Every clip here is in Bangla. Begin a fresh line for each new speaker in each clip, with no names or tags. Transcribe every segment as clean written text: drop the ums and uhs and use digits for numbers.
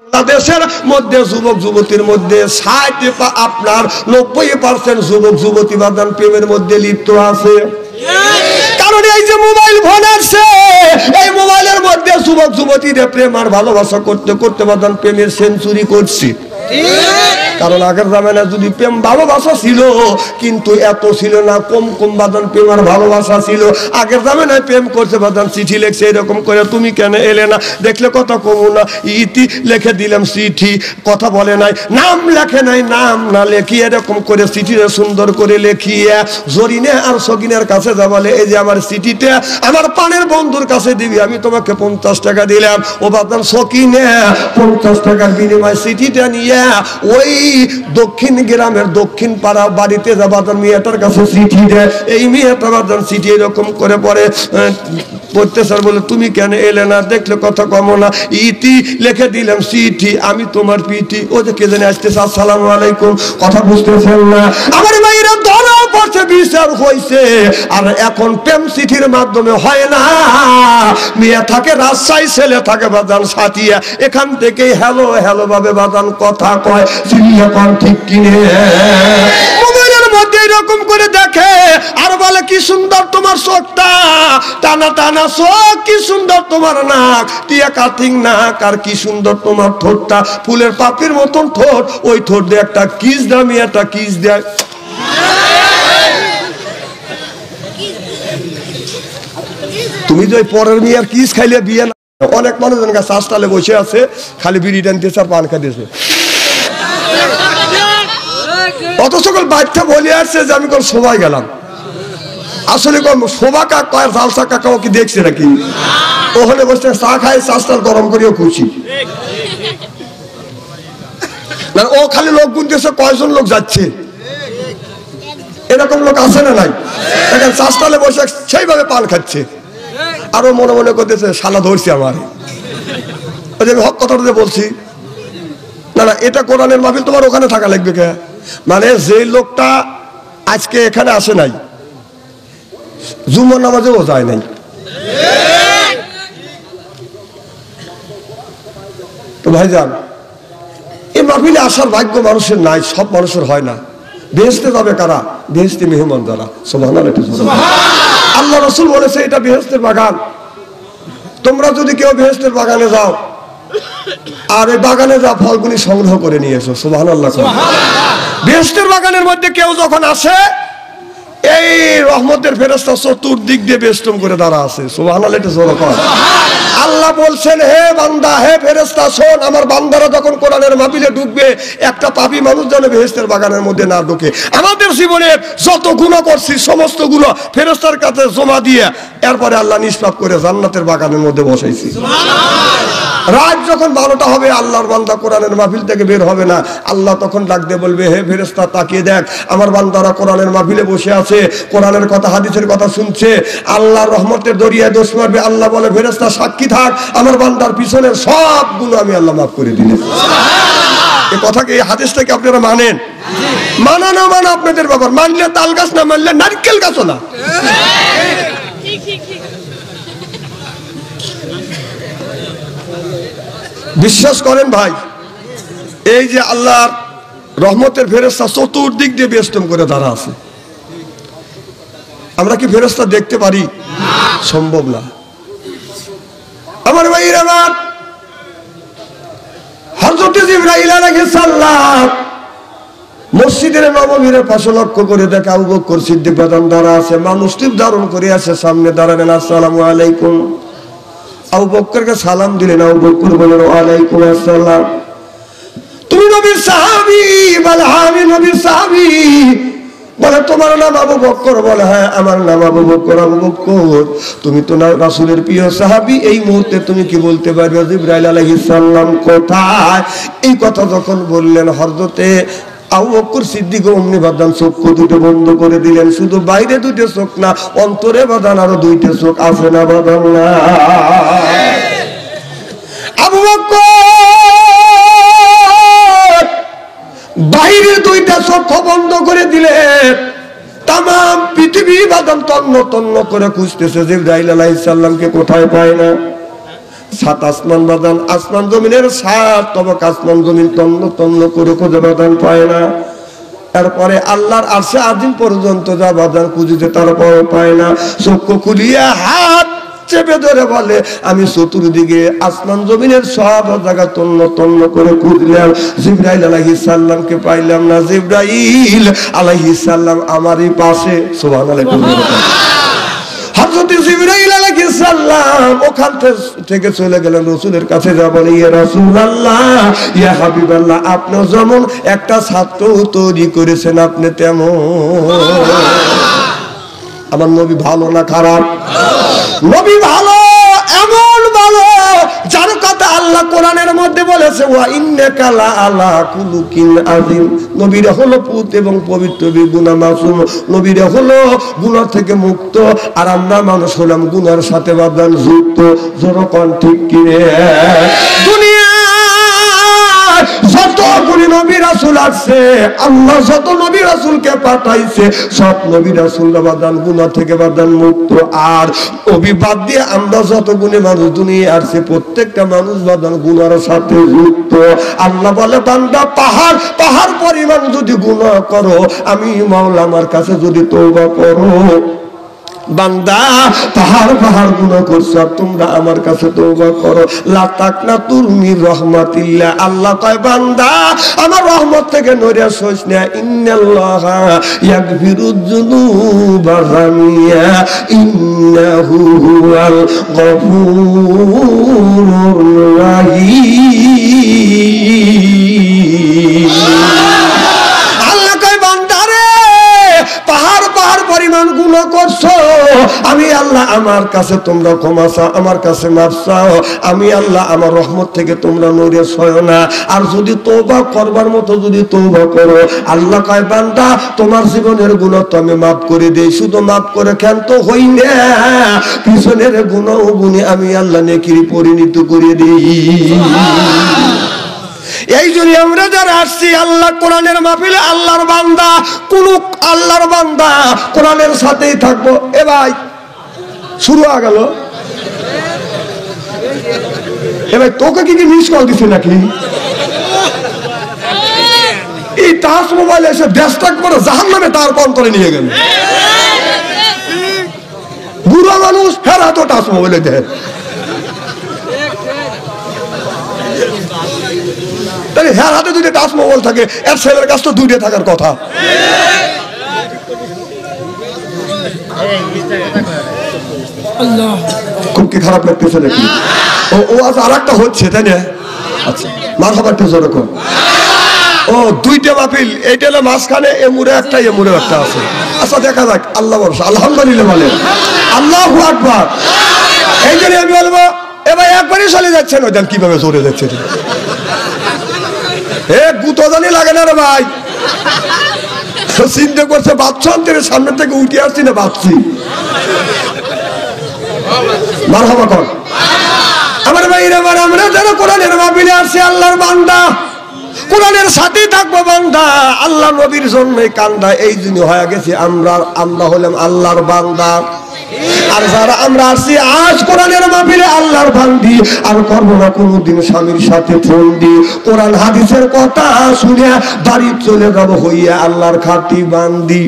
বাংলাদেশের মধ্যে যুবক যুবতীর মধ্যে 60 আপনার 90% যুবক যুবতী বাদান প্রেমের মধ্যে লিপ্ত আছে। কারণ এই যে মোবাইল ফোন আছে, এই মোবাইলের মধ্যে যুবক যুবতীদের প্রেম আর ভালোবাসা করতে করতে বাদান প্রেমের সেঞ্চুরি করছি। কারণ আগের জামানায় যদি প্রেম ভালোবাসা ছিল কিন্তু এত ছিল না, কম কম বাদান প্রেম আর ভালোবাসা ছিল। আগের জামানায় প্রেম করছে বাদান চিঠি লেখছে এরকম করে, তুমি কেন এলে না, দেখলে কথা কমু না, ইতি লিখে দিলাম চিঠি, কথা বলে নাই, নাম লেখে নাই, নাম না লেখিয়ে এরকম করে চিঠিটা সুন্দর করে লেখিয়ে জরিনে আর সকিনের কাছে যাবালে এই যে আমার চিঠিটা আমার পানের বন্ধুর কাছে দিবি, আমি তোমাকে 50 টাকা দিলাম। ও বাদান সকিনে 50 টাকার বিনিময়ে চিঠিটা নিয়ে ওই দক্ষিণ গ্রামের দক্ষিণ পাড়া বাড়িতে যাবাদান মেয়েটার কাছে চিঠি দেয়। এই মেয়েটা বাদান চিঠি এরকম করে পড়ে পড়তে স্যার বলে তুমি কেন এলে না, দেখলে কথা কম না, ইতি লিখে দিলাম চিঠি, আমি তোমার পিঠি। ও যে কে জানে আসতেছে, আসসালামু আলাইকুম, কথা বুঝতেছেন না আমার ভাইরা, ধরা পড়ছে, বিচার হয়েছে। আর এখন প্রেম চিঠির মাধ্যমে হয় না, মেয়ে থাকে রাজশাহী, ছেলে থাকে বাদান সাথিয়া, এখান থেকে হ্যালো হ্যালো ভাবে বাদান কথা কয়, চিনিয়া পান ঠিক কিনে মোবাইলের মধ্যে এরকম করে দেখে আর বলে কি সুন্দর তোমার চোখটা, টানা টানা চোখ, কি সুন্দর তোমার নাক, টিয়া কাটিং নাক, আর কি সুন্দর তোমার ঠোঁটটা, ফুলের পাপড়ির মতন ঠোঁট, ওই ঠোঁট দিয়ে একটা কিস দামি একটা কিস দেয়। তুমি যে পরের মেয়ের কিস খাইলে বিয়ে না, অনেক মানুষ চাষটালে বসে আছে খালি বিড়ি টানতেছে আর পান খাইতেছে, অত সকল বাচ্চা বলে আসছে যে আমি কোন সবাই গেলাম, আসলে শোভা কাকা আর জালসা কাকা ও কি দেখছে নাকি, ওখানে বসে চা খায়, চাষটার গরম করেও খুশি না, ও খালি লোক গুনতেছে কয়জন লোক যাচ্ছে, এরকম লোক আছে না নাই, দেখেন চাষটালে বসে সেইভাবে পান খাচ্ছে, আরো মনে মনে করতেছে শালা ধরছি আমার, আমি হক কথাটা বলছি না না, এটা কোরআনের মাহফিল, তোমার ওখানে থাকা লাগবে কে, মানে যে লোকটা আজকে এখানে আসে নাই, জুমার নামাজেও যায় নাই, তো ভাইজান এই মাহফিলে আসার ভাগ্য মানুষের নাই, সব মানুষের হয় না। বেহেশতে যাবে কারা, বেহেশতে মেহমান যারা, সুবহানাল্লাহ। আল্লাহ রাসূল বলেছে এটা বেহেশতের বাগান, তোমরা যদি কেউ বেহেশতের বাগানে যাও আর এই বাগানে যা ফলগুলি সংগ্রহ করে নিয়ে এসো, সুবহানাল্লাহ। বেহেশতের বাগানের মধ্যে কেউ যখন আসে এই রহমতের ফেরেশতা চতুর্দিক দিয়ে বেষ্টন করে দাঁড়া আছে, সুবহানাল্লাহ, এটা জোরে কর। আল্লাহ বলছেন হে বান্দা, হে ফেরেশতা শোন, আমার বান্দারা যখন কোরআনের মাহফিলে ঢুকবে একটা পাপী মানুষ যেন বেহেশতের বাগানের মধ্যে না ঢোকে। আমাদের জীবনের যত গুনাহ করছি সমস্ত গুনাহ ফেরেশতার কাছে জমা দিয়ে এরপরে আল্লাহ নিষ্পাপ করে জান্নাতের বাগানের মধ্যে বসাইছি, সুবহানাল্লাহ। রাত যখন 12টা হবে আল্লাহর বান্দা কোরআনের মাহফিল থেকে বের হবে না, আল্লাহ তখন ডাক দিয়ে বলবে হে ফেরেশতা তাকিয়ে দেখ, আমার বান্দারা কোরআনের মাহফিলে বসে আছে, কোরআনের কথা হাদিসের কথা শুনছে, আল্লাহর রহমতের দরিয়ায় দোষ মারবে। আল্লাহ বলে ফেরেশতা সাক্ষী থাক, আমার বান্দার পিছনের সব গুনাহ আমি আল্লাহ মাফ করে দিলাম, সুবহানাল্লাহ। এই কথাকে, এই হাদিসটাকে আপনারা মানেন? মানা না মানা আপনাদের ব্যাপার, মানলে তাল গাছ, না মানলে নারকেল গাছও না। বিশ্বাস করেন ভাই, এই যে আল্লাহর রহমতের ফেরেশতা চতুর্দিক দিয়ে বেষ্টন করে দাঁড়া আছে, আমরা কি ফেরেশতা দেখতে পারি? সম্ভব না। আমার ভাইয়ের আমার হযরত জিবরাইল আলাইহিস সালাম মসজিদের নববীর পাশে লক্ষ্য করে দেখে আবু বকর সিদ্দিক বাদান দাঁড়া আছে, মানুষটি ধারণ করে আছে, সামনে দাঁড়ালেন, আসসালামু আলাইকুম। আবু বকরকে সালাম দিলেন, আবু বকর বললেন ওয়ালাইকুম আসসালাম। তুমি নবীর সাহাবী? বলে আমি নবীর সাহাবী। বলে তোমার নাম আবু বকর? বলে হ্যাঁ আমার নাম আবু বকর। আবু বকর তুমি তো রাসূলের প্রিয় সাহাবী, এই মুহূর্তে তুমি কি বলতে পারবে জিবরাইল আলাইহিস সালাম কোথায়? এই কথা যখন বললেন হযরতে আবু বকর সিদ্দিক অমনি বাদান চোখ দুটো বন্ধ করে দিলেন, শুধু বাইরে দুটো চোখ না, অন্তরে বাদান আরো দুইটা চোখ আছে না বাদান না? আবু বকর বাইরে দুইটা চোখ বন্ধ করে দিলেন, তাম পৃথিবী বাদান তন্ন তন্ন করে খুঁজতেছে জিবরাইল আলাইহিস সালামকে, কোথায় পায় না। সাত আসমান বাদান, আসমান জমিনের 7 তবক আসমান জমিন তন্ন তন্ন করে খোঁজে বাদান পায় না। তারপরে আল্লাহর আরশে আজিম পর্যন্ত যা বাদান খুঁজিতে তারপর পায় না। চক্ষু খুলিয়া হাত চেপে ধরে বলে আমি চতুর্দিকে আসমান জমিনের সব জায়গা তন্ন তন্ন করে খুঁজলাম, জিবরাইল আলাইহিস সালামকে পাইলাম না। জিবরাইল আলাইহিস সালাম আমারই পাশে। সুবহানাল্লাহ। হযরত জিবরাইল আলাইহিস সালাম ওখান থেকে চলে গেলেন রাসূলের কাছে, যা বলে ইয়া রাসূলুল্লাহ, ইয়া হাবিবাল্লাহ, আপনি যেমন একটা ছাত্র তৈরি করেছেন আপনি তেমন। আমার নবী ভালো না খারাপ? নবী ভালো, এমন ভালো যার কথা আল্লাহ কোরআনের মধ্যে বলেছে ওয়া ইন্নাকা লা আলা কুলুকিন আযীম। নবীরা হলো পুত এবং পবিত্র, বিগুনাহ মাসুম। নবীরা হলো গুনাহ থেকে মুক্ত, আর আমরা মানুষ হলাম গুনার সাথে বাঁধান যুক্ত। জোরকন ঠিক কি রে? দুনিয়া যত নবী রাসূল আছে, আল্লাহ যত নবী রাসূলকে পাঠাইছে, সব নবী রাসূলরা বাদান গুনাহ থেকে বাদান মুক্ত। আর নবী বাদ দিয়ে আমরা যত গুণে মানুষ দুনিয়ায় আসছে, প্রত্যেকটা মানুষ বাদান গুনার সাথে যুক্ত। আল্লাহ বলে বান্দা পাহাড় পাহাড় পরিমাণ যদি গুনাহ করো, আমি মাওলা আমার কাছে যদি তওবা করো, বান্দা পাহাড় পাহাড় গুনাহ করছো আর তোমরা আমার কাছে তওবা করো, লা তাকনাতু মির রাহমাতিল্লাহ। আল্লাহ কয় বান্দা আমার রহমত থেকে নড়িয়া সইস না। ইন্নাল্লাহা ইয়াগফিরুয যুনুবা জামিয়া ইন্নাহু হুয়াল গফুরুর রাহিম। আল্লাহ কয় বান্দা রে পাহাড় পাহাড় পরিমাণ গুনাহ করছো, আমি আল্লাহ আমার কাছে তোমরা ক্ষমা চাও, আমার কাছে মাফ চাও, আমি আল্লাহ আমার রহমত থেকে তোমরা নড়ে সয় না। আর যদি তওবা করবার মতো যদি তওবা করো, আল্লাহ কয় বান্দা তোমার জীবনের গুনাহ তো আমি মাফ করে দেই। শুধু মাফ করে কেন তো হই না, পিছনের গুনাহ গুনি আমি আল্লাহ নেকির পরিণত করে দেই। এই জন্য আমরা যারা আসছি আল্লাহ কোরআনের মাহফিলে, আল্লাহর বান্দা, কোন আল্লাহর বান্দা কোরআনের সাথেই থাকবো। এ ভাই শুরু হয়ে গেল। এ ভাই তোকে কি মিস কল দিছে নাকি? এই টাচ মোবাইল এসে দেশটাক করে জাহান্নামে তার অন্তরে নিয়ে গেল। বুড়া মানুষ ফেরা তো টাচ মোবাইলে দেয়। তাহলে হ্যাঁ হাতে যদি টাচ মোবাইল থাকে, এর ছেলের কাছে তো 2টা থাকার কথা। খুব কি খারাপ লাগতেছে নাকি? ও আজ আর একটা হচ্ছে, তাই না? আচ্ছা মারহাবা যেরকম ও 2টা মাহফিল, এইটা হলো মাঝখানে, এমুরে একটা এমুরে একটা আছে। আচ্ছা দেখা যাক, আল্লাহ ভরসা। আলহামদুলিল্লাহ বলে আল্লাহু আকবার। এই জন্য আমি বলবো এবার একবারই চলে যাচ্ছেন, ওই দেন কিভাবে চলে যাচ্ছে। গুতো জানি লাগে না রে ভাই, চিন্তা করছে বাচ্চা সামনের থেকে উঠে আসছি না বাচ্চি। মারহাবা কর আমার ভাইরা, আমরা যারা কোরআনের মাহফিলে আসছি আল্লাহর বান্দা, কোরআনের সাথেই থাকবো বান্দা, আল্লাহ নবীর জন্যই কান্দা। এই জন্য হয়ে গেছে আমরা হলাম আল্লাহর বান্দা। আর যারা আমরা আসছি আজ কোরআনের মাহফিলে আল্লাহর বান্দি, আর করবো না কোনদিন স্বামীর সাথে ফোন দি, কোরআন হাদিসের কথা শুনে বাড়ি চলে যাবো হইয়া আল্লাহর খাঁটি বান্দি।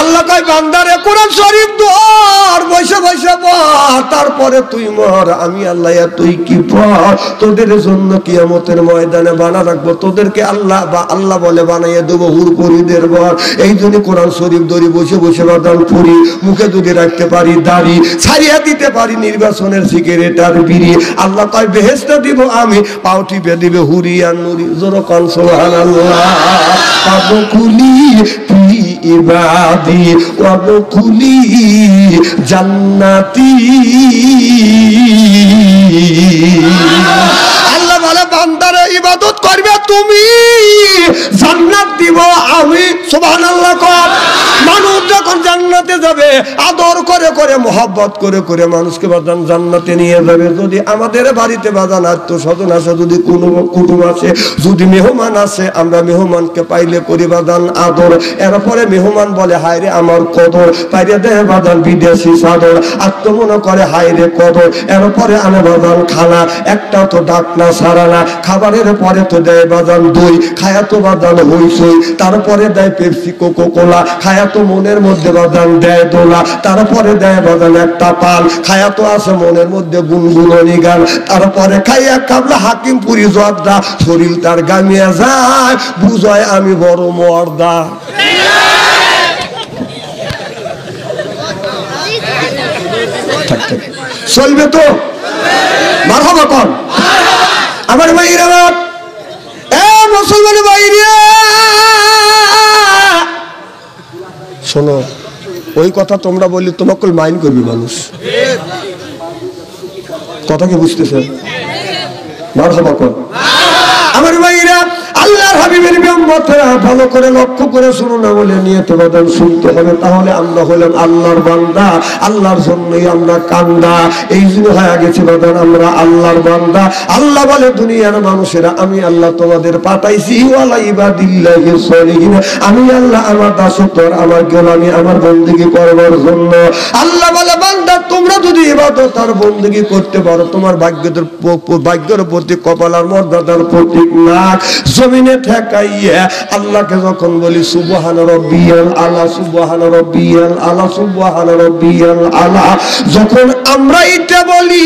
আল্লাহ কয় বান্দারে কোরআন শরীফ ধর, বসে বসে পড়, তারপরে তুই মর। আমি আল্লাহ তুই কি পড়, তোদের জন্য কিয়ামতের ময়দানে বানা রাখবো। তোদেরকে আল্লাহ বলে বানাইয়া দেবো হুরপুরিদের ঘর। এই জন্য কোরআন শরীফ ধরি বসে বসে বাদান পড়ি, মুখে যদি রাখতে পারি দাড়ি, ছাড়িয়া দিতে পারি নির্বাচনের সিগারেট আর বিড়ি। আল্লাহ কয় বেহেশতে দিব আমি, পাও টিপে দিবে হুরি আর নুরি। জোর কান সুবহানাল্লাহ। পাবো খুলি ইবাদি ওয়াদখুলি জান্নাতি। আল্লাহ বলে বান্দারে ইবাদত করবে তুমি জান্নাত দিব আমি, সুবহানাল্লাহ। মানুষ যখন জান্নাতে যাবে আদর করে করে মোহাব্বত করে করে মানুষকে বাজান জান্নাতে নিয়ে যাবে। যদি আমাদের বাড়িতে বাজান আত্মস্বজন আসে, যদি কোনো কুটুম আসে, যদি মেহমান আসে, আমরা মেহমানকে পাইলে করি বাজান আদর। এরপরে মেহমান বলে হায় রে আমার কদর, পাইরে দেয় বাজান বিদেশি চাদর, আত্ম মনে করে হায় রে কদর। এরপরে আনে বাজান খানা, একটা তো ডাক না সারা না, খাবারের পরে তো দেয় বাজান দই, খায়া তো বাজান হইসই, তারপরে দেয় পেপসি কোকো কোলা, খায়া তো মনের মধ্যে বাজান দেয় দোলা, তারপরে দেয় বাজান একটা পান, খায়া তো আছে মনের মধ্যে গুনগুননি গান, তারপরে খাইয়া কাবলা হাকিমপুরি জর্দা, শরীর তার গামিয়া যায়, বুঝায় আমি বড় মর্দা। চলবে তো? মারহাবা কোন আমার ভাইরা, এ মুসলমান ভাইরা শোনো, ওই কথা তোমরা বললে তোমাকে মাইন্ড করবি মানুষ। কথা কি বুঝতেছেন? মারহাবা কোন আমার ভাইরা। আল্লাহর হাবিবের উম্মতরা ভালো করে লক্ষ্য করে শুনো না, বলে নিয়তে বাদান শুনতে হবে। তাহলে আমরা হলাম আল্লাহর বান্দা, আল্লাহর জন্যই আমরা কান্দা। এই জন্য হয়ে গেছে বাদান আমরা আল্লাহর বান্দা। আল্লাহ বলে দুনিয়ার মানুষেরা আমি আল্লাহ তোমাদের পাঠাইছি ওয়ালা ইবাদিল্লাহিস সলিহিন, আমি আল্লাহ আমার দাসত্ব আমার গোলামি আমার বندگی করবার জন্য। আল্লাহ বলে বান্দা তোমরা যদি ইবাদত আর বندگی করতে পারো, তোমার ভাগ্যের প্রতি কপাল আর মর্যাদার প্রতীক না জমিনে ঠেকাইয়া আল্লাহকে যখন বলি সুবহান রাব্বিয়াল আলা, সুবহান রাব্বিয়াল আলা, সুবহান রাব্বিয়াল আলা, যখন আমরা এটা বলি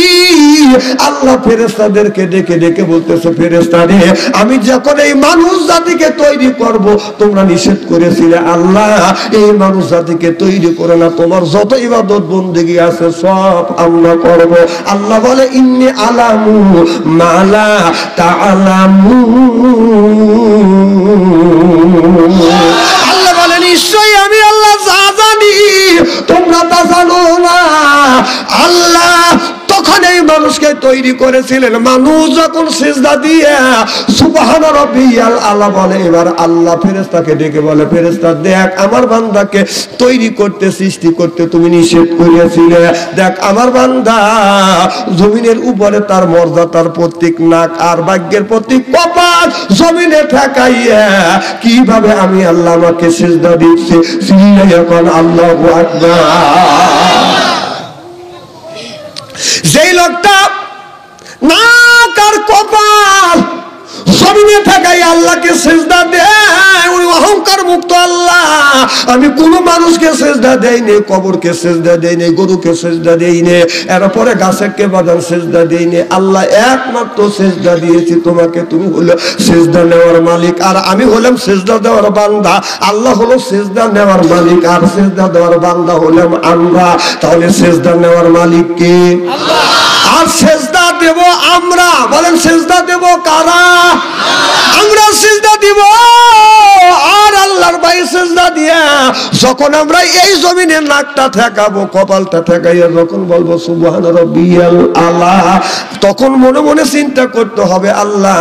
আল্লাহ ফেরেশতাদেরকে ডেকে ডেকে বলতেছে ফেরেশতারে আমি যখন এই মানুষ জাতিকে তৈরি করব, তোমরা নিষেধ করেছিলে আল্লাহ এই মানুষ জাতিকে তৈরি করে না, তোমার যত ইবাদত বندگی আছে সব আমরা করব। আল্লাহ বলে ইন্নী আলামু মালা তাআলামু, আল্লাহ বলে নিশ্চয়ই আমি আল্লাহ যা জানি তোমরা তা জানো না। আল্লাহ তখন এই মানুষকে তৈরি করেছিলেন, মানুষ যখন সিজদা দিয়ে সুবহান রাব্বিয়াল আলা বলে, এবার আল্লাহ ফেরেশতাকে ডেকে বলে ফেরেশতা দেখ আমার বান্দাকে তৈরি করতে সৃষ্টি করতে তুমি নিষেধ করেছিলে, দেখ আমার বান্দা জমিনের উপরে তার মর্যাদার প্রতীক নাক আর ভাগ্যের প্রতীক কপাল জমিনে ঠেকাইয়া কিভাবে আমি আল্লাহ আমাকে সিজদা দিচ্ছি, সিজদা এখন আল্লাহু আকবার। যেই লোকটা নাক আর কপাল জমিনে ঠেকাই আল্লাহকে সিজদা দেয়, ওই অহংকার মুক্ত আল্লাহ আমি কোন মানুষকে সিজদা দেইনি, কবরকে সিজদা দেইনি, গরুকে সিজদা দেইনি, এরপরে গাছকে বাদান সিজদা দেইনি, আল্লাহ একমাত্র সিজদা দিয়েছি তোমাকে, তুমি হলো সিজদা নেওয়ার মালিক আর আমি হলাম সিজদা দেওয়ার বান্দা। আল্লাহ হলো সিজদা নেওয়ার মালিক আর সিজদা দেওয়ার বান্দা হলাম আমরা। তাহলে সিজদা নেওয়ার মালিক কে? আল্লাহ। আর সিজদা দেব আমরা, বলেন সিজদা দেব কারা? আমরা সিজদা দিব। আর আল্লাহর ভাই সিজদা দিয়া যখন আমরা এই জমিনের নাকটা ঠেকাবো কপালটা ঠেকাইয়া যখন বলবো সুবহান রাব্বিয়াল আলা, তখন মনে মনে চিন্তা করতে হবে আল্লাহ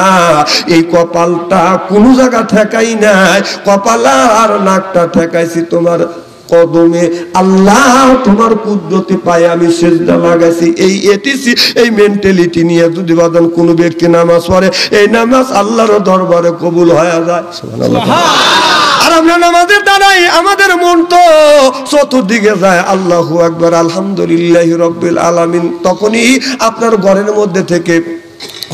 এই কপালটা কোন জায়গা ঠেকাই নাই, কপাল আর নাকটা ঠেকাইছি তোমার কদমে, আল্লাহ তোমার কুদরতে পায়ে আমি সিজদা লাগাইছি। এই এটিসি এই মেন্টালিটি নিয়ে যদি বাদান কোন ব্যক্তি নামাজ পড়ে, এই নামাজ আল্লাহর দরবারে কবুল হয়ে যায়। সুবহানাল্লাহ। আর আমরা নামাজের দ্বারাই আমাদের মন তো চতুর্দিকে যায় আল্লাহু আকবার আলহামদুলিল্লাহি রাব্বিল আলামিন। তখনই আপনার ঘরের মধ্যে থেকে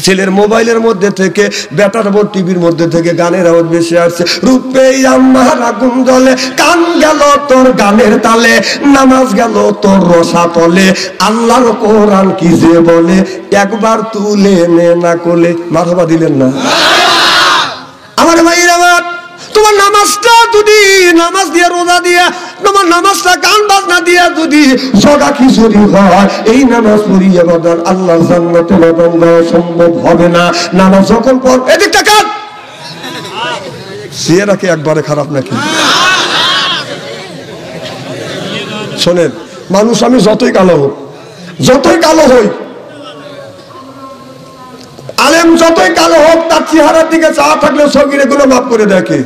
ছেলের মোবাইলের মধ্যে থেকে বেটার বোর টিভির মধ্যে থেকে গানের আওয়াজ বেশি আসছে, রূপে আমার আগুন জ্বলে, কান গেল তোর গানের তালে, নামাজ গেল তোর রসা তলে, আল্লাহর কোরআন কি যে বলে, একবার তুলে নে না কোলে। মারহাবা দিলেন না আমার ভাইরা? আমার তোমার নামাজটা যদি নামাজ দিয়ে রোজা দিয়ে তোমার নামাজটা গান বাজনা দিয়ে যদি জগা খিচুড়ি হয়, এই নামাজ পড়িয়ে বাদান আল্লাহর জান্নাতে বাদান দেওয়া সম্ভব হবে না। নামাজ যখন পড় এদিকটা কাট চেহারা কি একবারে খারাপ নাকি? শোনেন মানুষ আমি যতই কালো হই আলেম যতই কালো হোক তার চেহারার দিকে চাওয়া থাকলে সগীরে গুলো মাফ করে দেখে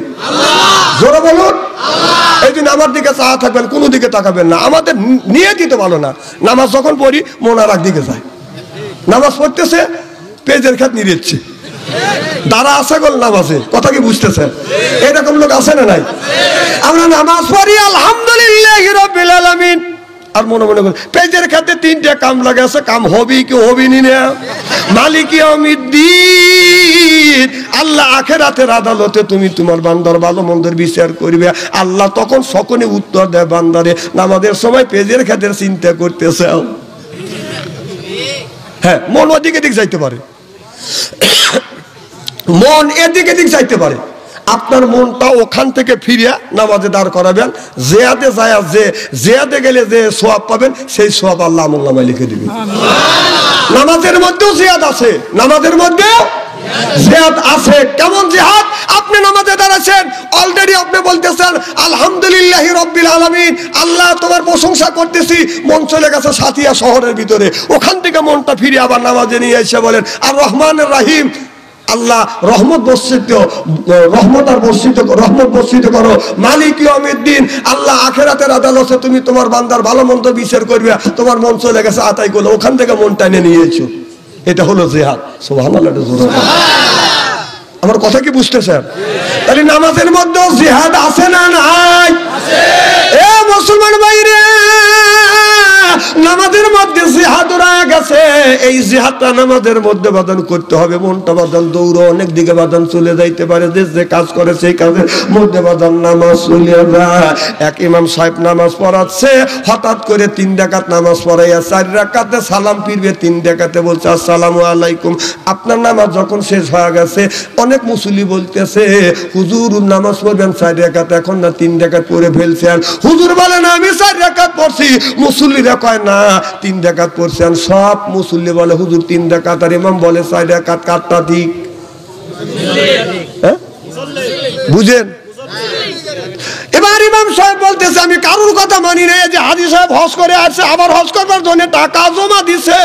জোরে বলুন। এই জন্য আমার দিকে চাওয়া থাকবেন, কোনো দিকে তাকাবেন না। আমাদের নিয়তই তো ভালো না। নামাজ যখন পড়ি মন আর একদিকে যায়। নামাজ পড়তেছে পেজের খাত নিরেচ্ছে, দাঁড়া আছে গোল নামাজে, কথা কি বুঝতেছেন? এরকম লোক আছে না নাই? আমরা নামাজ পড়ি আলহামদুলিল্লাহি রাব্বিল আলামিন, আর মনে মনে করি পেজের খাতে তিনটা কাম লাগাছে, কাম হবি কি হবি নি না। মালিকি ইয়াউমিদ্দিন, আল্লাহ আখিরাতের আদালতে তুমি তোমার বান্দার ভালো মন্দের বিচার করবে। আল্লাহ তখন সকলে উত্তর দেয়, বান্দারে নামাজের সময় পেজের খাতের চিন্তা করতেছে। হ্যাঁ, মন ওদিকে দিক যাইতে পারে, মন এদিকে দিক যাইতে পারে। আপনার মনটা ওখান থেকে ফিরিয়া নামাজে দাঁড় করাবেন। জিয়াদে যায়, যে জিয়াদে গেলে যে সওয়াব পাবেন সেই সওয়াব আল্লাহ আমলনামায় লিখে দিবেন। নামাজের মধ্যেও জিয়াদ আছে, নামাজের মধ্যেও জিহাদ আছে। কেমন জিহাদ? আপনি নামাজে দাঁড়াচ্ছেন, অলরেডি আপনি বলতেছেন আলহামদুলিল্লাহি রাব্বিল আলামিন, আল্লাহ তোমার প্রশংসা করতেছি। মন চলে গেছে সাথিয়া শহরের ভিতরে, ওখান থেকে মনটা ফিরে আবার নামাজে নিয়ে এসে বলেন আর রহমানুর রহিম, আল্লাহ রহমত বর্ষিত, রহমত আর বর্ষিত, রহমত বর্ষিত করো। মালিক ইয়াউমিদ্দিন, আল্লাহ আখিরাতের আদালতে তুমি তোমার বান্দার ভালো মন্দ বিচার করবে। তোমার মন চলে গেছে আতাই করলো, ওখান থেকে মন টানে নিয়েছো। এটা হলো জিহাদ। সুবহানাল্লাহ। আমার কথা কি বুঝতেছেন? তাহলে নামাজের মধ্যেও জিহাদ আছে না নাই? এ মুসলমান ভাইরে, নামাজের মধ্যে জিহাদ রয়ে গেছে। এই জিহাদটা নামাজের মধ্যে বাদান করতে হবে। মনটা বাদান দৌড় অনেক দিকে বাদান চলে যাইতে পারে, যে কাজ করে সেই কাজের মধ্যে বাদান নামাজ চলে যায়। এক ইমাম সাহেব নামাজ পড়াচ্ছে, হঠাৎ করে 3 রাকাত নামাজ পড়াইয়া 4 রাকাতে সালাম ফিরবে, 3 রাকাতে বলছে আসসালামু আলাইকুম। আপনার নামাজ যখন শেষ হয়ে গেছে, অনেক মুসল্লি বলতেছে হুজুর নামাজ পড়বেন 4 রাকাত, এখন না 3 রাকাত পড়ে ফেলছেন। হুজুর বলেন আমি 4 রাকাত পড়ছি। মুসল্লিরা কয় না 3 রাকাত পড়ছেন। সব মুসল্লি বলে হুজুর 3 রাকাত, আর ইমাম বলে 4 রাকাত। কাটটা ঠিক? হ্যাঁ, বুঝেন? এবার ইমাম সাহেব বলতেছে আমি কারোর কথা মানি না। যে হাজী সাহেব হজ করে আসছে, আবার হজ করবার জন্য টাকা জমা দিছে।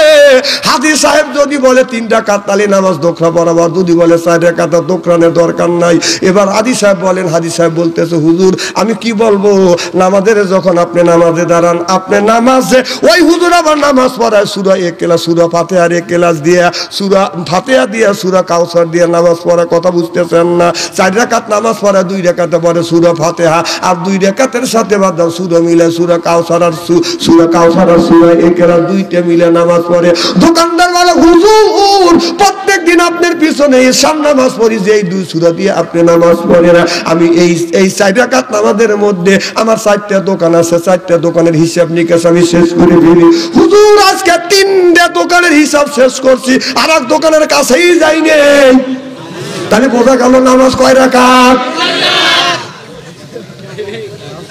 হাজী সাহেব যদি বলে 3 রাকাত তাহলে নামাজ দোকরা বরাবর, যদি বলে 4 রাকাত দোকরানের দরকার নাই। এবার হাজী সাহেব বলেন, হাজী সাহেব বলতেছে হুজুর আমি কি বলবো, নামাজের যখন আপনি নামাজে দাঁড়ান, আপনি নামাজে ওই হুজুর আবার নামাজ পড়ায় সূরা ইখলাস, সূরা ফাতিহার ইখলাস দিয়া, সূরা ফাতিহা দিয়া, সূরা কাউসার দিয়া নামাজ পড়া, কথা বুঝতেছেন না? 4 রাকাত নামাজ পড়া, 2 রাকাতে পড়ে সূরা ফাতিহা, আর 2 রাকাতের সাথে বাদ সূরা মিলে সূরা কাউসার, আর সূরা কাউসার আর সূরা ইখলাস দুইটা মিলে নামাজ পড়ে। দোকানদার বলে হুজুর প্রত্যেকদিন আপনার পিছনে ঈশান নামাজ পড়ি, যে এই 2 সূরা দিয়ে আপনি নামাজ পড়েন। আমি এই 4 রাকাত নামাজের মধ্যে আমার 4টা দোকান আছে, 4টা দোকানের হিসাব নিকাশ আমি শেষ করে ফেলি। হুজুর আজকে 3টা দোকানের হিসাব শেষ করছি, আর এক দোকানের কাছেই যাইনি। তাহলে বোঝা গেল নামাজ কয় রাকাত?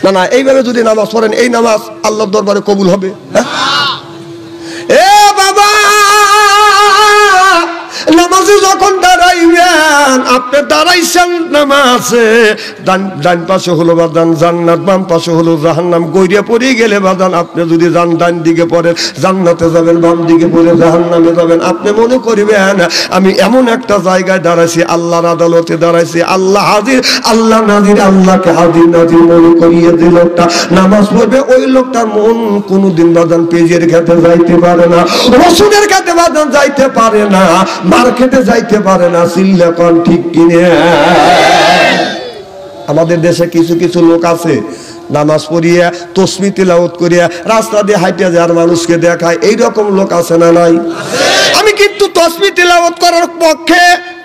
না না, এইভাবে যদি নামাজ পড়েন এই নামাজ আল্লাহর দরবারে কবুল হবে। এ বাবা, নামাজে যখন দাঁড়াইবেন, আপনি দাঁড়াইছেন নামাজে, ডান পাশে হলো বাদান জান্নাত, বাম পাশে হলো জাহান্নাম। গইরে পড়ে গেলে বাদান আপনি যদি ডান দিকে পড়েন জান্নাতে যাবেন, বাম দিকে পড়ে জাহান্নামে যাবেন। আপনি মনে করবেন আমি এমন একটা জায়গায় দাঁড়াইছি, আল্লাহর আদালতে দাঁড়াইছি, আল্লাহ হাজির আল্লাহ নাজির, আল্লাহকে হাজির নাজির মনে করিয়ে যে লোকটা নামাজ পড়বে, ওই লোকটার মন কোনোদিন বাদান পেজের খেতে যাইতে পারে না, রসুনের খেতে বাদান যাইতে পারে না, মার্কেটে যাইতে পারে না। চিল্লা কোন ঠিক কিনে? আমাদের দেশে কিছু কিছু লোক আছে নামাজ পড়িয়া তাসবিহ তিলাওয়াত করিয়া রাস্তা দিয়ে হাইটিয়া যার মানুষকে দেখায়, এইরকম লোক আছে না নাই? আমি কিন্তু তাসবিহ তিলাওয়াত করার পক্ষে,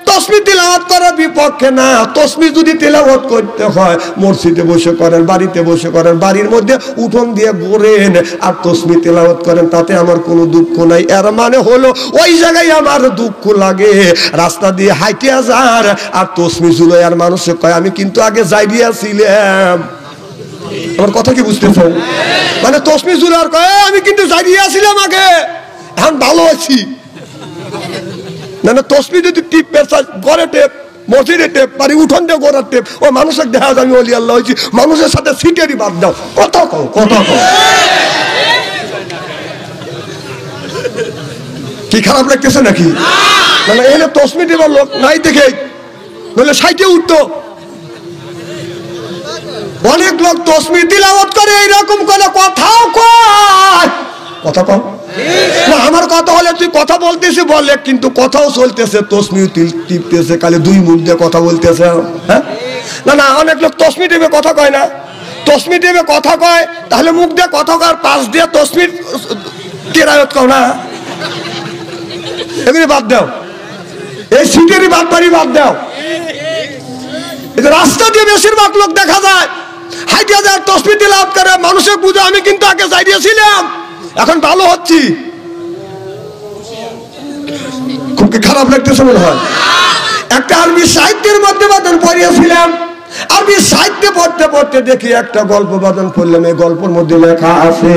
তাসবিহ তিলাওয়াত করার বিপক্ষে না। তাসবিহ যদি তিলাওয়াত করতে হয় মসজিদে বসে করেন, বাড়িতে বসে করেন, বাড়ির মধ্যে উঠোন দিয়ে ঘোরেন আর তাসবিহ তিলাওয়াত করেন, তাতে আমার কোনো দুঃখ নাই। এর মানে হলো ওই জায়গায় আমার দুঃখ লাগে রাস্তা দিয়ে হাইটিয়া যার আর তাসবিহ ঝুলো আর মানুষে কয় আমি কিন্তু আগে যাই দিয়েছিলাম। আমার কথা কি বুঝতেছেন? মানে তাসবিহ ঝুলো আর কয় আমি কিন্তু যাই দিয়েছিলাম আগে, এখন ভালো আছি। না না, তাসবিহ যদি টিপ ঘরে টেপ, মসজিদে টেপ, বাড়ি উঠোন দিয়ে গোড়ার টেপ, ও মানুষের দেখা যায় আমি ওলি আল্লাহ হয়েছি, মানুষের সাথে সিটেরই বাদ দাও। কথা কও, কথা কও। কি খারাপ লাগতেছে নাকি? মানে এখানে তসমি দেবার লোক নাই দেখে বলে সাইটে উঠতো। অনেক লোক তসমি তিলাওয়াত করে এইরকম করে কথাও কয়, কথা কম না আমার কথা হলে তুই কথা বলতেছি বলে, কিন্তু কথাও চলতেছে, তসমিও টিপতেছে, খালি দুই মুখ দিয়ে কথা বলতেছে। হ্যাঁ না না, অনেক লোক তসমি টিপে কথা কয় না, তসমি টিপে কথা কয়, তাহলে মুখ দিয়ে কথা কয়, পাশ দিয়ে তসমির কেরায়ত কও না, এগুলি বাদ দাও, এই সিটেরই বাদবাড়ি বাদ দাও। রাস্তা দিয়ে বেশিরভাগ লোক দেখা যায় হাইটা যায় তসবি তিলাওয়াত করে, মানুষের বুঝে আমি কিন্তু আগে যাই দিয়েছিলাম, এখন ভালো হচ্ছি। খুব কি খারাপ লাগতেছে মনে হয়? একটা আরবি সাহিত্যের মধ্যে বাদন পড়িয়েছিলাম, আরবি সাহিত্যে পড়তে পড়তে দেখি একটা গল্প বাদন পড়লাম, এই গল্পের মধ্যে লেখা আছে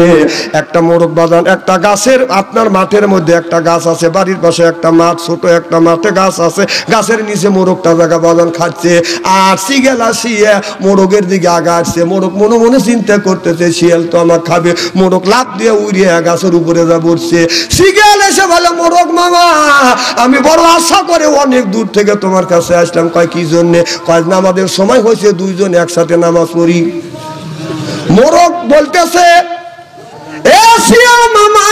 একটা মোরগ বাদান, একটা গাছের আপনার মাঠের মধ্যে একটা গাছ আছে, বাড়ির পাশে একটা মাঠ, ছোট একটা মাঠে গাছ আছে, গাছের নিচে মোরগটা জায়গা বাদান খাচ্ছে, আর শিয়াল আসিয়া মোরগের দিকে আগাচ্ছে। মোরগ মনে মনে চিন্তা করতেছে শিয়াল তো আমার খাবে, মোরগ লাফ দিয়ে উড়িয়ে গাছের উপরে যা বসছে। শিয়াল এসে বলে মোরগ মামা আমি বড় আশা করে অনেক দূর থেকে তোমার কাছে আসলাম। কয় কি জন্যে? কয় নামাজের সময় হয়েছে, দুইজন একসাথে নামাজ পড়ি। মোরগ বলতেছে এ শিয়াল মামা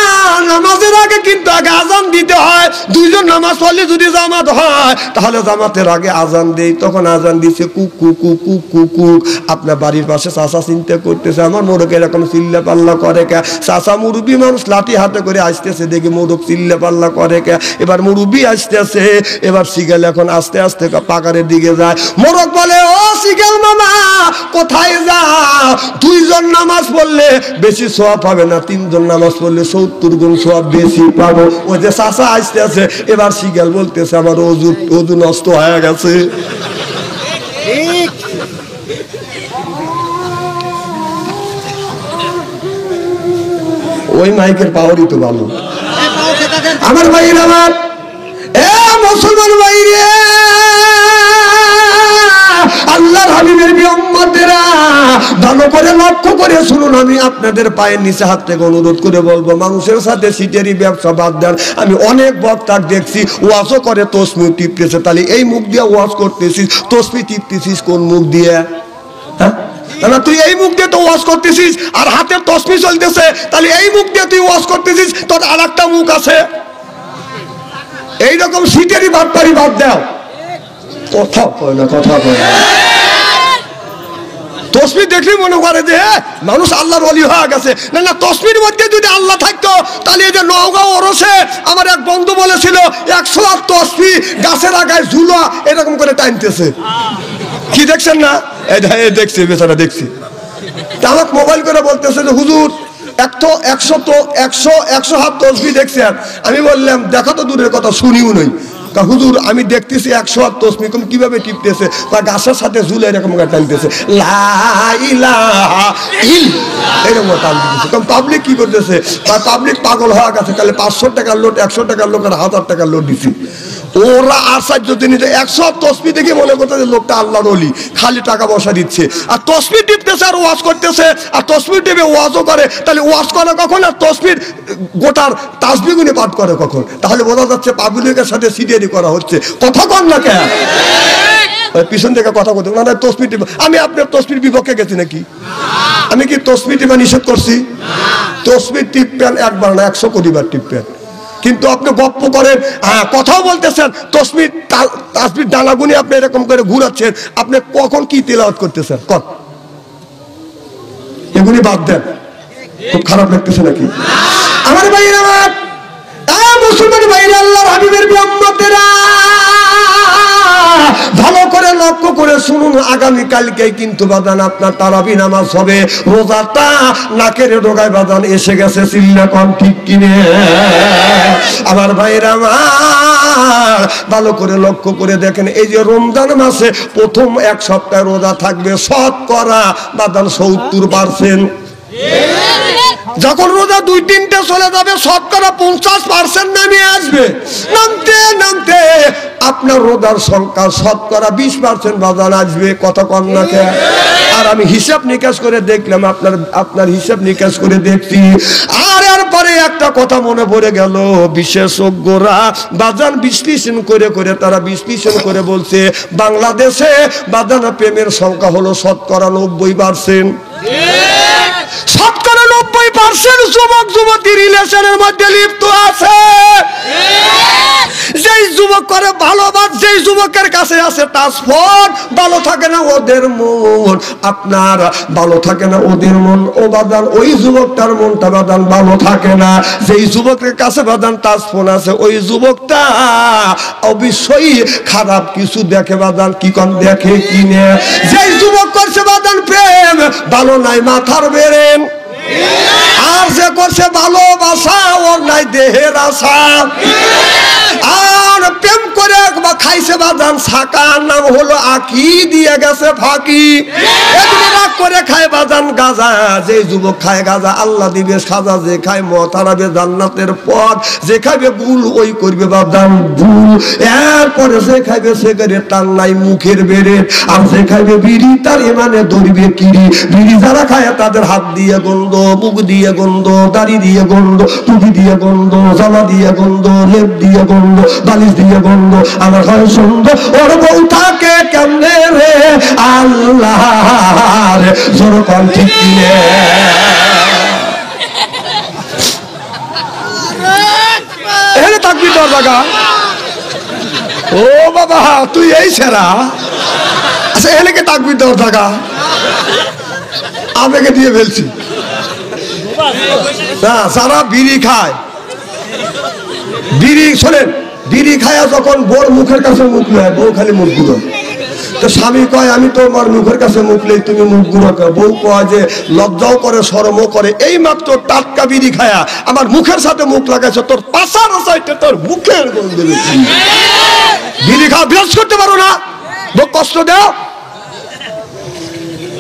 নামাজের আগে কিন্তু আগে আজান দিতে হয়, দুইজন নামাজ পড়লে যদি জামাত হয় তাহলে জামাতের আগে আজান দেই। তখন আজান দিছে cook cook cook cook cook cook. আপনার বাড়ির পাশে চাচা চিন্তা করতেছে আমার মোরগ এরকম চিল্লা পাল্লা করে কে, চাচা মুরব্বী মানুষ লাঠি হাতে করে আসতেছে, দেখি মোরগ চিল্লা পাল্লা করে কে। এবার মুরব্বী আসতেছে, এবার শিয়াল এখন আস্তে আস্তে পাকারের দিকে যায়। মোরগ বলে ও শিয়াল মামা কোথায় যাও? দুইজন নামাজ পড়লে বেশি সওয়াব পাবে না, তিনজন নামাজ পড়লে 70 গুণ সওয়াব বেশি পাবো। ওই যে চাচা আসতে আছে, এবার শিয়াল বলতেছে আমার ওযু নষ্ট হয়ে গেছে। ওই মাইকের পাওয়ারই তো ভালো। আমার ভাইয়ের আমার এ মুসলমান ভাইরে, আল্লাহর হাবিবের উম্মতেরা ভালো করে লক্ষ্য করে শুনুন, আমি আপনাদের পায়ের নিচে হাত থেকে অনুরোধ করে বলবো মানুষের সাথে সিটেরই ব্যবসা বাদ দেন। আমি অনেক বক্তা দেখছি ওয়াজও করে তসমি টিপতেছে, তাহলে এই মুখ দিয়ে ওয়াজ করতেছিস, তসমি টিপতেছিস কোন মুখ দিয়ে? হ্যাঁ না, তুই এই মুখ দিয়ে তো ওয়াজ করতেছিস আর হাতের তসমি চলতেছে, তাহলে এই মুখ দিয়ে তুই ওয়াজ করতেছিস, তোর আর একটা মুখ আছে। এইরকম সিটেরই বাদবাড়ি বাদ দাও। কথা কয় না, কথা কয় না। তসবি দেখলে মনে করে যে মানুষ আল্লাহর ওলি হয়ে গেছে। না না, তসবির মধ্যে যদি আল্লাহ থাকতো তাহলে এই যে নওগাঁ ওরসে আমার এক বন্ধু বলেছিল 108 তসবি গাছের আগায় ঝুলা এরকম করে টানতেছে। কি দেখছেন না? এই দেখছি, বেচারা দেখছি। আমাকে মোবাইল করে বলতেছে যে হুজুর 100 হাত তসবি দেখছেন। আমি বললাম দেখা তো দূরের কথা, শুনিও নই। হুজুর আমি দেখতেছি 100 হাত তসবি কিভাবে টিপতেছে, গাছের সাথে ঝুলে এরকম টানতেছে, লা ইলাহা ইল্লাল্লাহ এরকম টানতেছে। কারণ পাবলিক কি করতেছে, পাবলিক পাগল হয়ে গেছে। তাহলে 500 টাকার লোড, 100 টাকার লোক আর 1000 টাকার লোড দিছি। ওরা আশ্চর্য জিনিস, 100 তসবি দেখে মনে করতেছে লোকটা আল্লাহর ওলি, খালি টাকা পয়সা দিচ্ছে। আর তসবি টিপতেছে আর ওয়াজ করতেছে, আর তসবি টিপে ওয়াজও করে। তাহলে ওয়াজ করে কখন আর তসবির গোটার তাসবি গুনে পাঠ করে কখন? তাহলে বোঝা যাচ্ছে পাবলিকের সাথে সিডিয়ারি করা হচ্ছে। কথা কন না কেন? পিছন থেকে কথা বলতে না, তসবি টিপা। আমি আপনার তসবির বিপক্ষে গেছি নাকি? আমি কি তসবি টিপা নিষেধ করছি? তসবি টিপবেন একবার না 100 কোটিবার টিপবেন। কিন্তু আপনি গপ্প করেন, কথাও বলতেছেন, তসবির ডানাগুনি আপনি এরকম করে ঘুরাচ্ছেন, আপনি কখন কি তেলাওয়াত করতেছেন? এগুলি বাদ দেন। খুব খারাপ লাগতেছে নাকি? আমার ভাইরা, আমার মুসলমান ভাইরা, আল্লাহর হাবিবের উম্মতেরা ভালো করে লক্ষ্য করে শুনুন, আগামী কালকে কিন্তু বাদান আপনার তারাবি নামাজ হবে। রোজাটা নাকের ডোগায় বাদান এসে গেছে, চিল্লা কম ঠিক কিনে? আমার ভাইরা আমার ভালো করে লক্ষ্য করে দেখেন, এই যে রমজান মাসে প্রথম 1 সপ্তাহ রোজা থাকবে শতকরা বাদান 70%। যখন রোজা 2-3টে চলে যাবে শতকরা 50% নেমে আসবে। নামতে নামতে আপনার রোজার সংখ্যা শতকরা 20% বাজান আসবে। কথা কম না কেন? আর আমি হিসাব নিকাশ করে দেখলাম, আপনার হিসাব নিকাশ করে দেখছি, আর এরপরে একটা কথা মনে পড়ে গেল, বিশেষজ্ঞরা বাজান বিশ্লেষণ করে করে তারা বিশ্লেষণ করে বলছে বাংলাদেশে বাজান প্রেমের সংখ্যা হলো 90%। শতকরা 90% যুবক যুবতী রিলেশনের মধ্যে লিপ্ত আছে। যেই যুবক করে ভালোবাস, যেই যুবকের কাছে আছে টাচফোন, ভালো থাকে না ওদের মন, আপনার ভালো থাকে না ওদের মন, ও বাদান ওই যুবকটার মনটা বাদান ভালো থাকে না। যেই যুবকের কাছে বাদান টাচফোন আছে ওই যুবকটা অবশ্যই খারাপ কিছু দেখে বাদান, কি কম দেখে কিনে। যেই যুবক করছে বাদান প্রেম, ভালো নাই মাথার বেরেন, আর যে করছে ভালোবাসা ওর নাই দেহের আশা। আর প্রেম করে খাইছে বাদান ছাকা, নাম হলো আকি, দিয়ে গেছে ফাঁকি। এগুলো রাগ করে খায় বাদান গাজা, যে যুবক খায় গাজা আল্লাহ দিবে সাজা। যে খায় মদ হারাবে জান্নাতের পথ, যে খাইবে গুল ওই করবে বাদান ভুল। এরপরে যে খাইবে সিগারেট তার নাই মুখের বেড়ে, আর যে খাইবে বিড়ি তার এমানে ধরবে কিরি। বিড়ি যারা খায় তাদের হাত দিয়ে গন্ধ, মুখ দিয়ে গন্ধ, দাড়ি দিয়ে গন্ধ, টুপি দিয়ে গন্ধ, জামা দিয়ে গন্ধ, লেপ দিয়ে গন্ধ, বালিশ দিয়ে গন্ধ। আমার হয় সুন্দর ওর বউ থাকে কেমনে রে আল্লাহ রে, জোর কম ঠিক কিনে। এখানে থাকবি তোর জায়গা। ও বাবা তুই এই সেরা। আচ্ছা এখানে কে থাকবি তোর জায়গা, আবেগে দিয়ে ফেলছি না। যারা বিড়ি খায়, বিড়ি শোনেন, বিড়ি খায়া যখন বোর মুখের কাছে মুখ নেয়, বউ খালি মুখ গুলো। তো স্বামী কয় আমি তো আমার মুখের কাছে মুখ নেই, তুমি মুখ গুলো। বউ কয় যে লজ্জাও করে শরমও করে, এই মাত্র টাটকা বিড়ি খায়া আমার মুখের সাথে মুখ লাগাইছে, তোর পাশার সাইডে তোর মুখের গন্ধ বেশি। বিড়ি খাওয়া বিরাজ করতে পারো না, বউ কষ্ট দাও।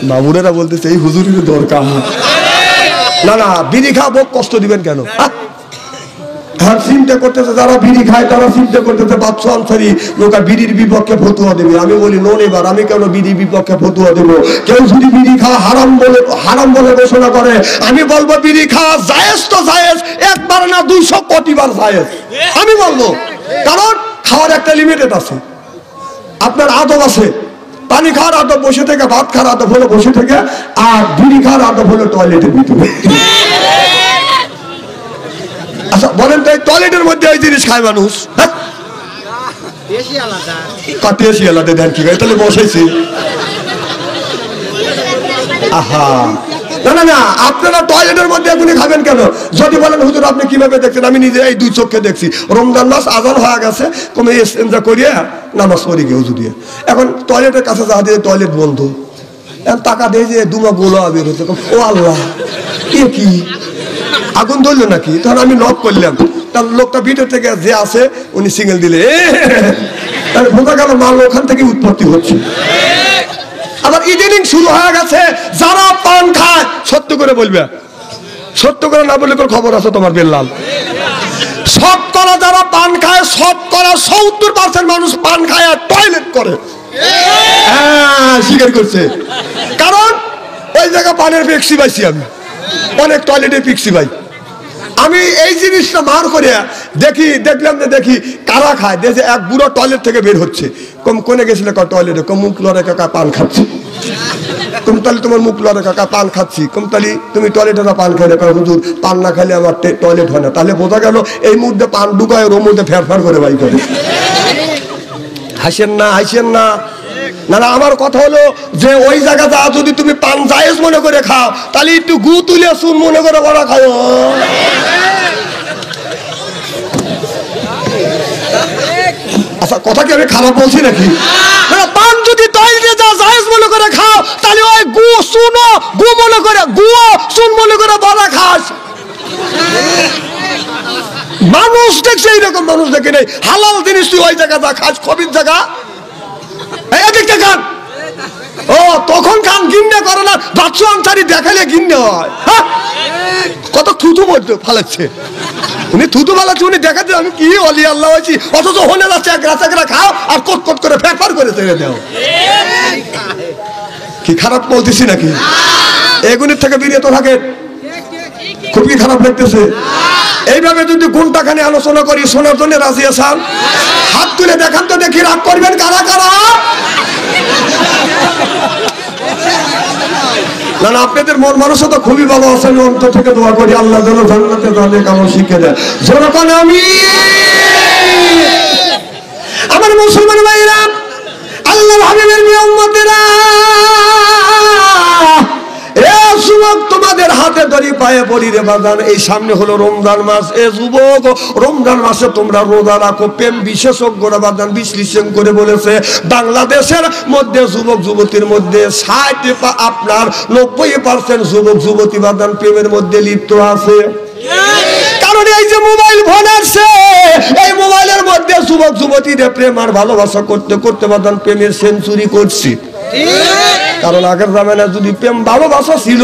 মামুনেরা বলতেছে এই হুজুরের দরকার না। না বিড়ি খাওয়া বউ কষ্ট দিবেন কেন? হ্যাঁ চিন্তা করতেছে, যারা বিড়ি খায় তারা চিন্তা করতেছে বাদশা আনসারী লোকা বিড়ির বিপক্ষে ফতুয়া দেবে। আমি বলি নোন, এবার আমি কেন বিড়ির বিপক্ষে ফতুয়া দেবো? কেউ যদি বিড়ি খাওয়া হারাম বলে ঘোষণা করে, আমি বলবো বিড়ি খাওয়া জায়েজ তো জায়েজ, একবার না 200 কোটিবার জায়েজ আমি বলবো। কারণ খাওয়ার একটা লিমিটেড আছে, আপনার আদব আছে। পানি খাওয়ার আদব বসে থেকে, ভাত খাওয়ার আদব হলো বসে থেকে, আর বিড়ি খাওয়ার আদব হলো টয়লেটের ভিতরে। আচ্ছা বলেন তো টয়লেটের মধ্যে এই জিনিস খায় মানুষ? দেশি আলাদা দেন কি ভাই, তাহলে বসেছি। আহা না না না, আপনারা টয়লেটের মধ্যে এখনই খাবেন কেন? যদি বলেন হুজুর আপনি কিভাবে দেখছেন, আমি নিজে এই 2 চোখে দেখছি। রমজান মাস আজান হয়ে গেছে, কমে এসেঞ্জা করিয়া নামাজ পড়ি গিয়ে হুজুর দিয়ে। এখন টয়লেটের কাছে যা দিয়ে টয়লেট বন্ধ, টাকা দিয়ে যে দুমা গোলা বের হচ্ছে। ও আল্লাহ এ কি আগুন ধরলো নাকি? তখন আমি নক করলাম, তার লোকটা ভিতর থেকে যে আছে উনি সিঙ্গেল দিলে, তাহলে বোঝা গেল মাল ওখান থেকে উৎপত্তি হচ্ছে। আবার ইদানিং শুরু হয়ে গেছে, যারা পান খায় সত্য করে বলবে, সত্য করে না বললে তোর খবর আছে তোমার বেল্লাল। শতকরা যারা পান খায়, শতকরা 70% মানুষ পান খায় আর টয়লেট করে। হ্যাঁ স্বীকার করছে, কারণ ওই জায়গা পানের পেক্সি পাইছি আমি, অনেক টয়লেটে পিক্সি ভাই। আমি এই জিনিসটা মার করে দেখলাম যে দেখি কারা খায়। দেখে এক বুড়ো টয়লেট থেকে বের হচ্ছে, কম কোনে গেছিলে টয়লেটে? কম মুখ লড়ে কাকা পান খাচ্ছি। কম তাহলে তোমার মুখ লড়ে কাকা পান খাচ্ছি। কম তাহলে তুমি টয়লেটে না পান খাইলে? হুজুর পান না খাইলে আমার টয়লেট হয় না। তাহলে বোঝা গেল এই মুহূর্তে পান ঢুকায়, ওর মধ্যে ফেরফার করে বাই করে। হাসেন না, হাসেন না। না না, আমার কথা হলো যে ওই জায়গাটা যদি তুমি পান জায়েজ মনে করে খাও, তাহলে একটু গু তুলে চুন মনে করে বড়া খাও। আচ্ছা কথা কি আমি খারাপ বলছি নাকি? পান যদি টয়লেটে যা জায়েজ মনে করে খাও, তাহলে ওই গু চুনও গু মনে করে, গুও চুন মনে করে বড়া খাস। মানুষ দেখছে এইরকম, মানুষ দেখে নেই। হালাল জিনিস তুই ওই জায়গা যা খাস, কবির জায়গা এদিকটা খান। ও তখন খান, গিন্নে করে না। বাদশা আনসারী দেখালে গিন্নে হয়। কত থুতু বলতে ফালাচ্ছে উনি, থুতু ফালাচ্ছে উনি, দেখাচ্ছে আমি কি অলি আল্লাহ হয়েছি। অথচ হলে যাচ্ছে এক খাও আর কট কট করে ফেরফার করে ছেড়ে দেও। কি খারাপ বলতেছি নাকি? এগুলির থেকে বিরত থাকেন। খুব কি খারাপ লাগতেছে? এইভাবে যদি ঘন্টাখানি আলোচনা করি শোনার জন্য রাজি আছেন? হাত তুলে দেখান তো দেখি, রাগ করবেন কারা কারা? না না, আপনাদের মন মানসিকতা খুবই ভালো আছে। আমি অন্তর থেকে দোয়া করি আল্লাহ যেন জান্নাতে জানে কামল শিখে দেয়। জনগণ আমি আমার মুসলমান ভাইরা, আল্লাহর হাবিবের প্রিয় উম্মতেরা, এ যুবক তোমাদের হাতে ধরি পায়ে পড়ি রে বাজান। এই সামনে হলো রমজান মাস। এ যুবক, রমজান মাসে তোমরা রোজা রাখো। প্রেম বিশেষজ্ঞরা বাজান বিশ্লেষণ করে বলেছে বাংলাদেশের মধ্যে যুবক যুবতীর মধ্যে 60 আপনার 90% যুবক যুবতী বাজান প্রেমের মধ্যে লিপ্ত আছে। কারণ এই যে মোবাইল ফোন আসছে, এই মোবাইলের মধ্যে যুবক যুবতীদের প্রেম আর ভালোবাসা করতে করতে বাদান প্রেমের সেঞ্চুরি করছি। কারণ আগের জামানায় যদি প্রেম ভালোবাসা ছিল,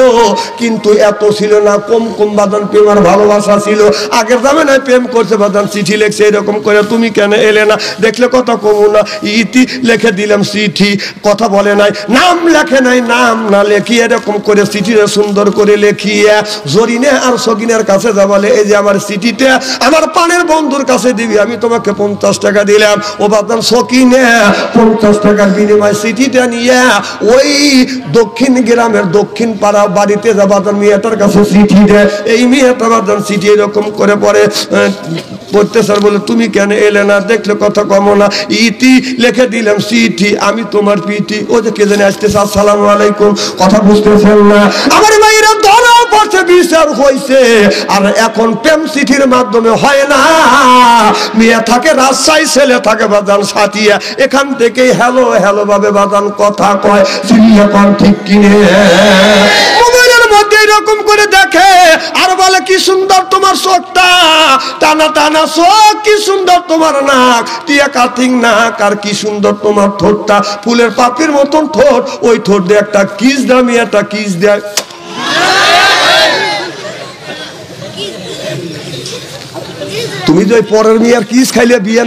কিন্তু এত ছিল না, কম কম বাদান প্রেম আর ভালোবাসা ছিল। আগের জামানায় প্রেম করছে বাদান, চিঠি লেখছে এরকম করে, তুমি কেন এলে না, দেখলে কথা কমু না, ইতি লিখে দিলাম চিঠি, কথা বলে নাই, নাম লেখে নাই, নাম না লেখিয়ে এরকম করে চিঠিটা সুন্দর করে লেখিয়ে জরিনে আর সকিনের কাছে যা বলে, এই যে আমার চিঠিটা আমার পানের বন্ধুর কাছে দিবি, আমি তোমাকে 50 টাকা দিলাম। ও বাদান সকিনে 50 টাকার বিনিময়ে চিঠিটা নিয়ে ওই দক্ষিণ গ্রামের দক্ষিণ পাড়া বাড়িতে যাবাদান মেয়েটার কাছে চিঠি দেয়। এই মেয়েটা বাদান চিঠি এরকম করে পড়ে পড়তে স্যার বলে, তুমি কেন এলে না, দেখলে কথা কম না, ইতি লিখে দিলাম চিঠি, আমি তোমার পিটি। ও যে কে জানে আসতেছে, আসসালামু আলাইকুম, কথা বুঝতেছেন না আমার ভাইরা? ধরা পড়ছে, বিচার হয়েছে। আর এখন প্রেম চিঠির মাধ্যমে হয় না, মেয়ে থাকে রাজশাহী, ছেলে থাকে বাদান সাথিয়া, এখান থেকে হ্যালো হ্যালো ভাবে বাদান কথা কয়, চিল্লা কন ঠিক কিনে মোবাইলের মধ্যে এরকম করে দেখে আর বলে, কি সুন্দর তোমার চোখটা, টানা টানা চোখ, কি সুন্দর তোমার নাক, টিয়া কাটিং নাক, আর কি সুন্দর তোমার ঠোঁটটা, ফুলের পাপড়ির মতন ঠোঁট, ওই ঠোঁট দিয়ে একটা কিস দেয়, মেয়েটা কিস দেয়। তুমি যে পরের মেয়ের কিস খাইলে বিয়ে